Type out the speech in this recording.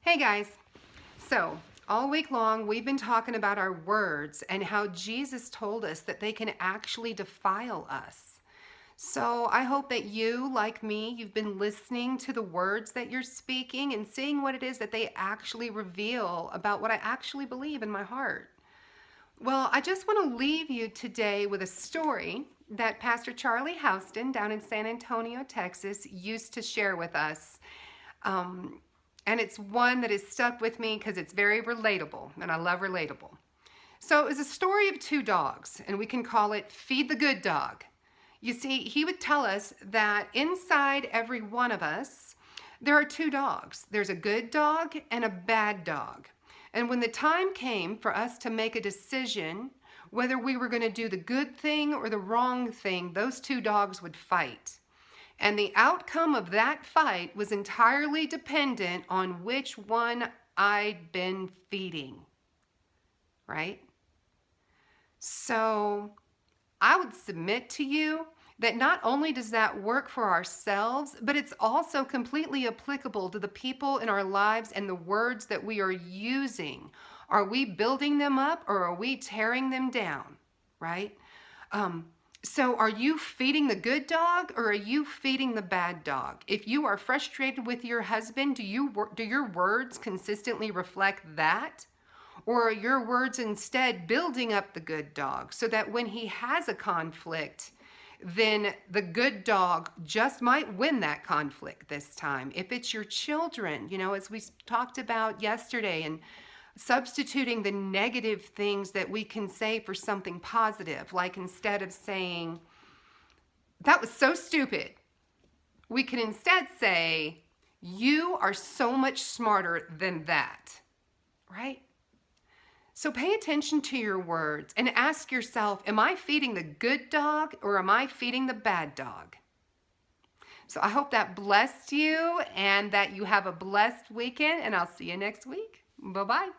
Hey guys. So, all week long, we've been talking about our words and how Jesus told us that they can actually defile us. So, I hope that you, like me, you've been listening to the words that you're speaking and seeing what it is that they actually reveal about what I actually believe in my heart. Well, I just want to leave you today with a story that Pastor Charlie Houston down in San Antonio, Texas, used to share with us. Um, and it's one that has stuck with me because it's very relatable, and I love relatable. So it was a story of two dogs, and we can call it Feed the Good Dog. You see, he would tell us that inside every one of us, there are two dogs. There's a good dog and a bad dog. And when the time came for us to make a decision whether we were going to do the good thing or the wrong thing, those two dogs would fight. And the outcome of that fight was entirely dependent on which one I'd been feeding, right? So I would submit to you that not only does that work for ourselves, but it's also completely applicable to the people in our lives and the words that we are using. Are we building them up or are we tearing them down, right? So are you feeding the good dog or are you feeding the bad dog? If you are frustrated with your husband, do your words consistently reflect that? Or are your words instead building up the good dog so that when he has a conflict, then the good dog just might win that conflict this time? If it's your children, as we talked about yesterday, and substituting the negative things that we can say for something positive, like instead of saying, that was so stupid, we can instead say, you are so much smarter than that, right? So pay attention to your words and ask yourself, am I feeding the good dog or am I feeding the bad dog? So I hope that blessed you and that you have a blessed weekend, and I'll see you next week. Bye-bye.